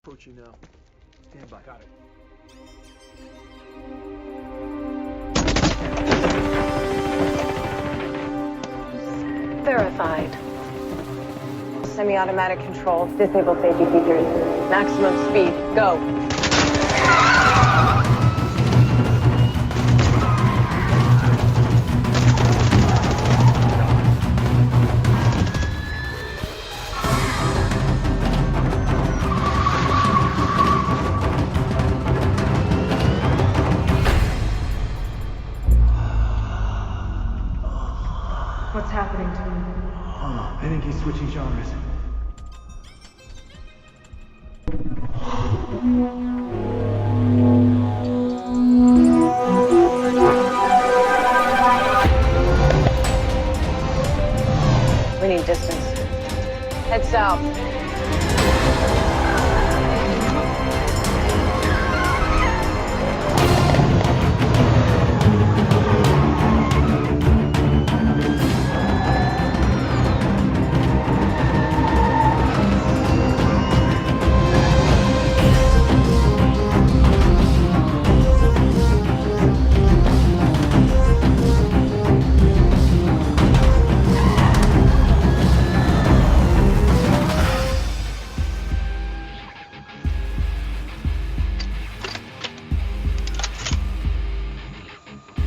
Approaching now. Stand by. Got it. Verified. Semi-automatic control. Disable safety features. Maximum speed. Go. What's happening to him? I think he's switching genres. We need distance. Head south.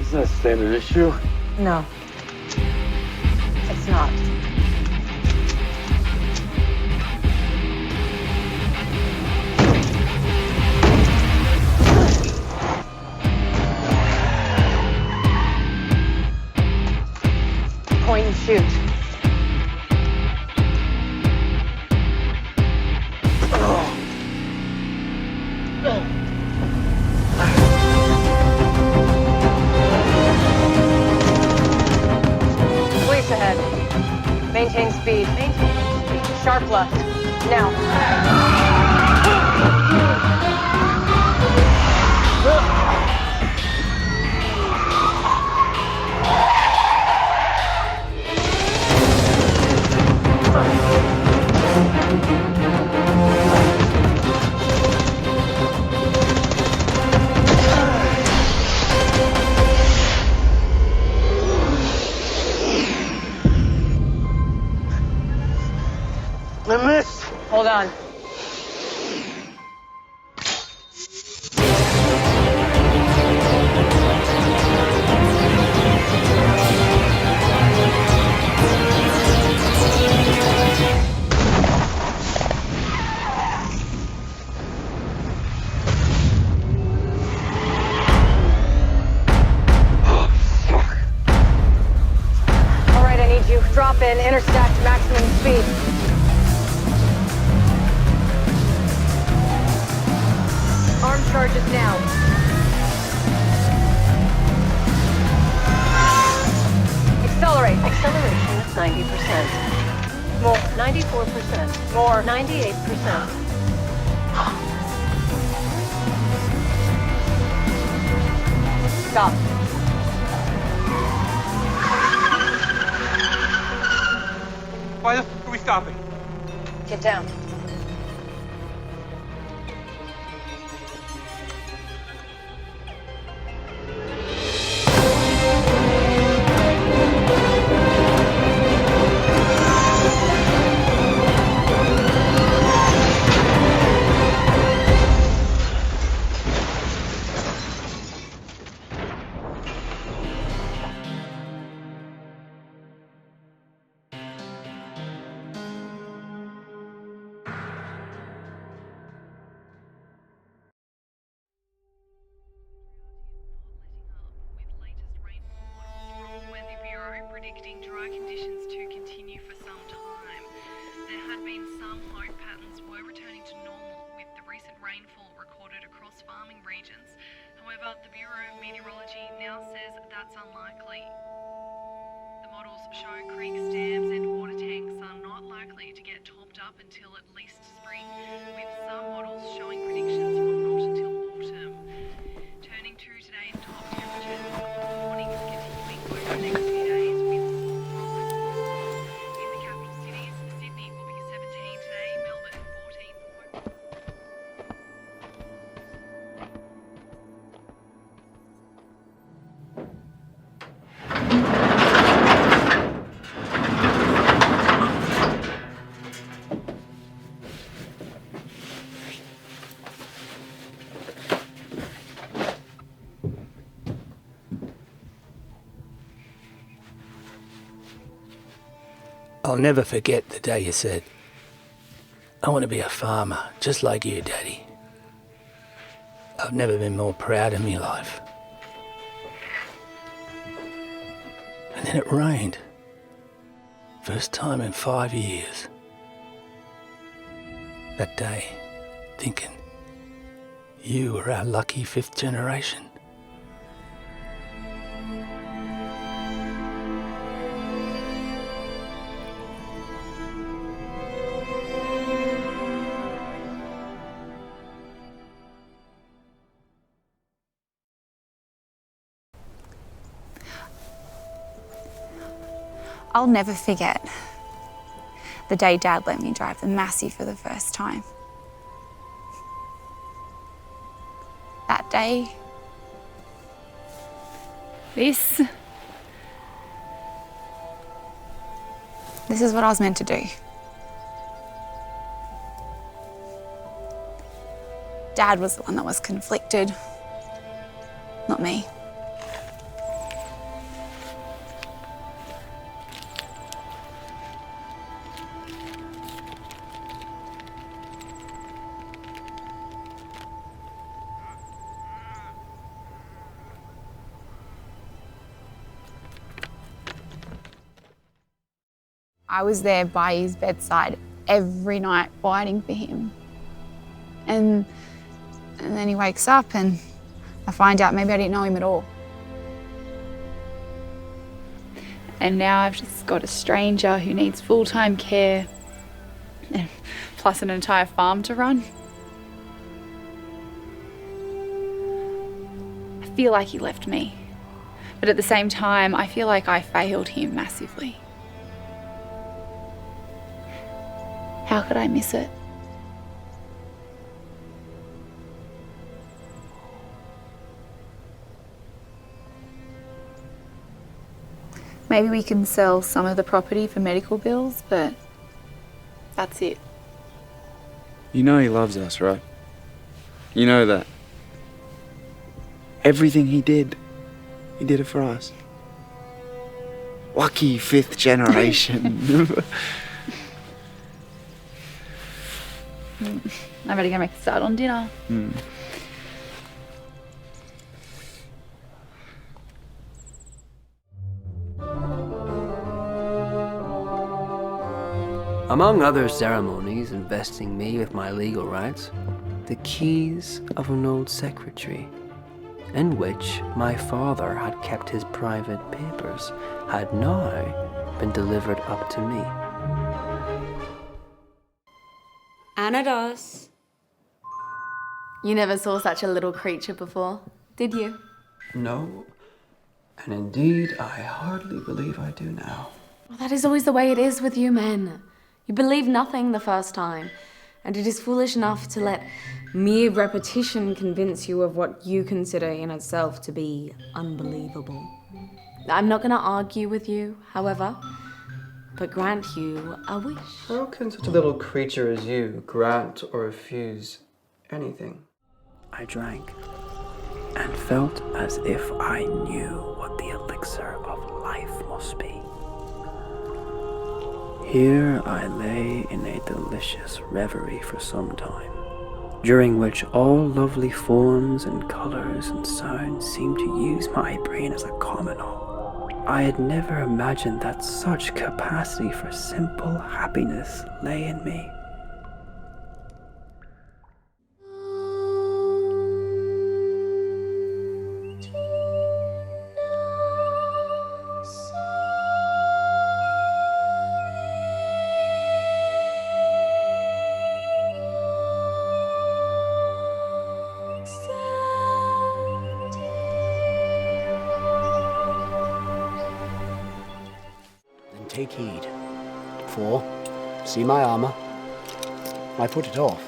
Is that a standard issue? No. It's not. Point and shoot. Police ahead. Maintain speed. Sharp left. Now. I missed! Hold on. All right, I need you. Drop in, intersect, maximum speed. Arm charges now. Accelerate. Acceleration of 90%. More. 94%. More. 98%. Stop. Why the f*** are we stopping? Get down. Predicting dry conditions to continue for some time. There had been some hope patterns were returning to normal with the recent rainfall recorded across farming regions. However, the Bureau of Meteorology now says that's unlikely. The models show creeks, dams and water tanks are not likely to get topped up until at least spring, with some models showing predictions for not until autumn. Turning to today's top temperatures, warnings continuing over the next few days. I'll never forget the day you said, "I want to be a farmer, just like you, Daddy." I've never been more proud in my life. And then it rained. First time in 5 years. That day, thinking, you were our lucky 5th generation. I'll never forget the day Dad let me drive the Massey for the first time. That day, this is what I was meant to do. Dad was the one that was conflicted, not me. I was there by his bedside every night fighting for him. And then he wakes up and I find out maybe I didn't know him at all. And now I've just got a stranger who needs full-time care, plus an entire farm to run. I feel like he left me, but at the same time, I feel like I failed him massively. How could I miss it? Maybe we can sell some of the property for medical bills, but that's it. You know he loves us, right? You know that. Everything he did it for us. Lucky 5th generation. I'm ready to go make a start on dinner. Among other ceremonies investing me with my legal rights, the keys of an old secretary, in which my father had kept his private papers, had now been delivered up to me. Anados. You never saw such a little creature before, did you? No, and indeed I hardly believe I do now. Well, that is always the way it is with you men. You believe nothing the first time, and it is foolish enough to let mere repetition convince you of what you consider in itself to be unbelievable. I'm not going to argue with you, however, but grant you a wish. How can such a little creature as you grant or refuse anything? I drank and felt as if I knew what the elixir of life must be. Here I lay in a delicious reverie for some time, during which all lovely forms and colours and sounds seemed to use my brain as a domino. I had never imagined that such capacity for simple happiness lay in me. Take heed, for, see my armour, I put it off.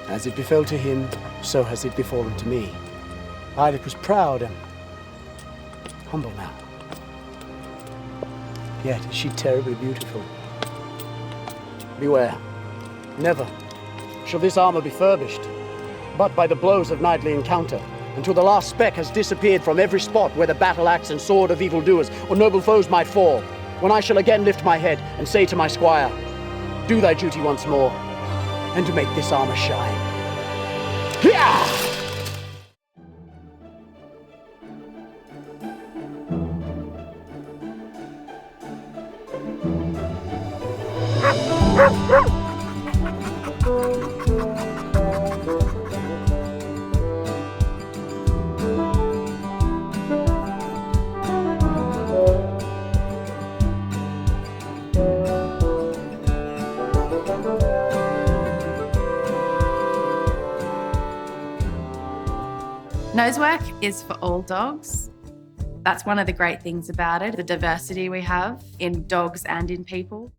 As it befell to him, so has it befallen to me. I that was proud am humble now. Yet is she terribly beautiful. Beware, never shall this armour be furbished, but by the blows of nightly encounter, until the last speck has disappeared from every spot where the battle axe and sword of evildoers or noble foes might fall. when I shall again lift my head and say to my squire, do thy duty once more, and to make this armor shine. Yeah! Nosework is for all dogs. That's one of the great things about it, the diversity we have in dogs and in people.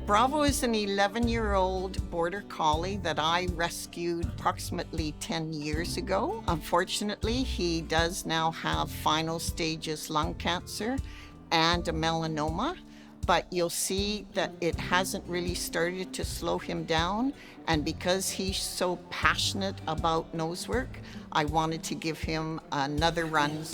Bravo is an 11-year-old border collie that I rescued approximately 10 years ago. Unfortunately, he does now have final stages lung cancer and a melanoma, but you'll see that it hasn't really started to slow him down. And because he's so passionate about nosework, I wanted to give him another run.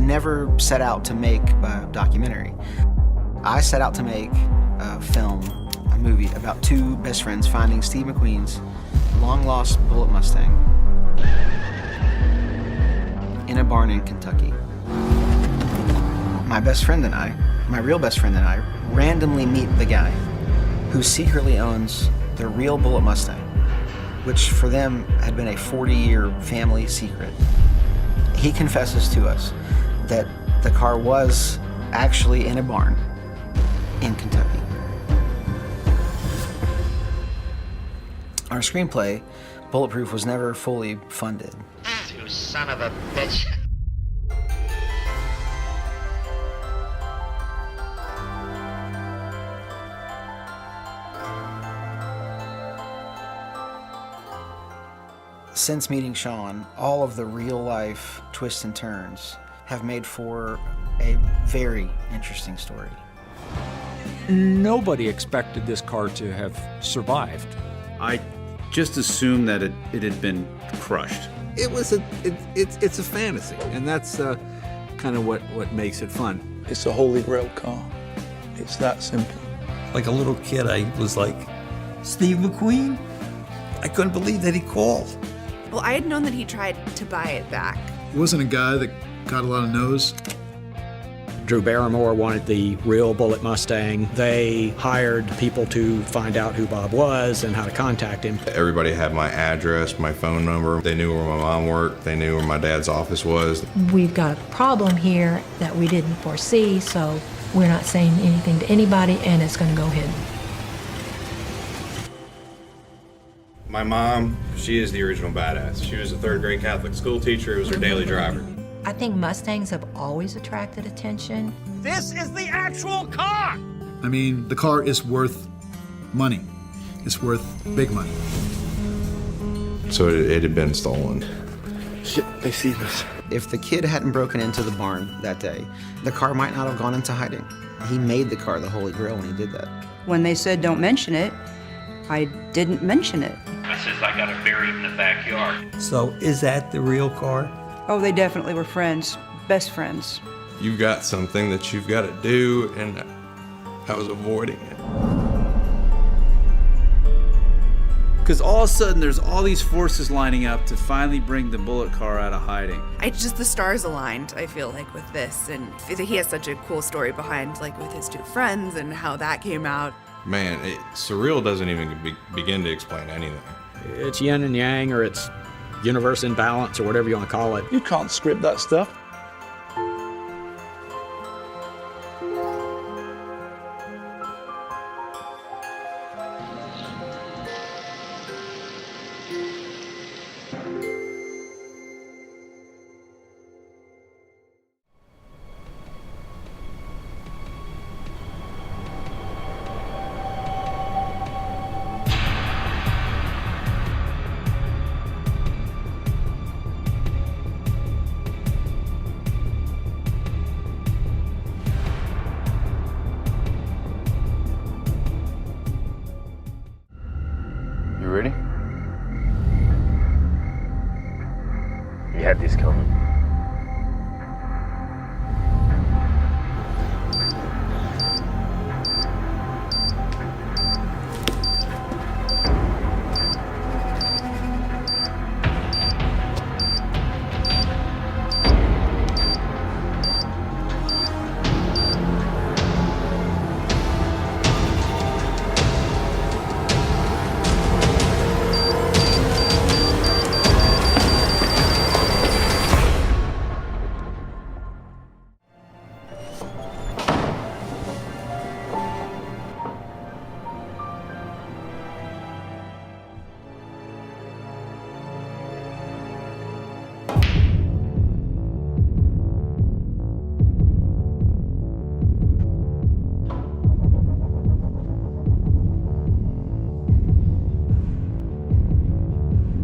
Never set out to make a documentary. I set out to make a film, a movie about two best friends finding Steve McQueen's long-lost bullet Mustang in a barn in Kentucky. My best friend and I, my real best friend and I, randomly meet the guy who secretly owns the real bullet Mustang, which for them had been a 40-year family secret. He confesses to us that the car was actually in a barn in Kentucky. Our screenplay, Bulletproof, was never fully funded. You son of a bitch. Since meeting Sean, all of the real-life twists and turns have made for a very interesting story. Nobody expected this car to have survived. I just assumed that it had been crushed. It's a fantasy, and that's kind of what makes it fun. It's a holy grail car. It's that simple. Like a little kid, I was like, Steve McQueen? I couldn't believe that he called. Well, I had known that he tried to buy it back. He wasn't a guy that got a lot of no's. Drew Barrymore wanted the real Bullet Mustang. They hired people to find out who Bob was and how to contact him. Everybody had my address, my phone number. They knew where my mom worked. They knew where my dad's office was. We've got a problem here that we didn't foresee, so we're not saying anything to anybody, and it's going to go hidden. My mom, she is the original badass. She was a third grade Catholic school teacher. It was her daily driver. I think Mustangs have always attracted attention. This is the actual car! I mean, the car is worth money. It's worth big money. So it had been stolen. Shit, they see this. If the kid hadn't broken into the barn that day, the car might not have gone into hiding. He made the car the Holy Grail when he did that. When they said don't mention it, I didn't mention it. It says I got it buried in the backyard. So is that the real car? Oh, they definitely were friends, best friends. You've got something that you've got to do, and I was avoiding it. Because all of a sudden, there's all these forces lining up to finally bring the Bullet car out of hiding. The stars aligned, I feel like, with this, and he has such a cool story behind, like, with his two friends and how that came out. Man, surreal doesn't even begin to explain anything. It's yin and yang, or it's universe in balance, or whatever you want to call it. You can't script that stuff. You ready? You had this coming.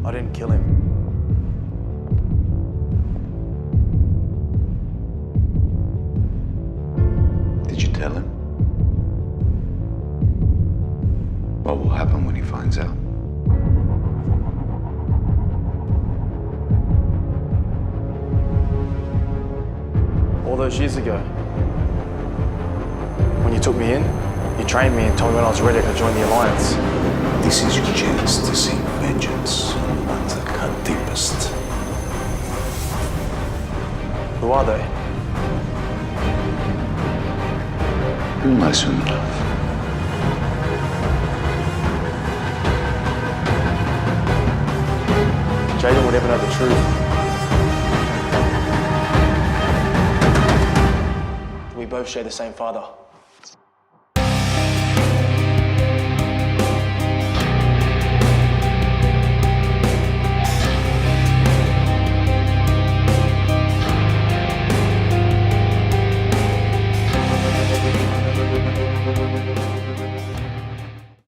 I didn't kill him. Did you tell him? What will happen when he finds out? All those years ago, when you took me in, you trained me and told me when I was ready to join the Alliance. This is your chance to seek vengeance at the deepest. Who are they? You'll know soon enough. Jaden would never know the truth. We both share the same father.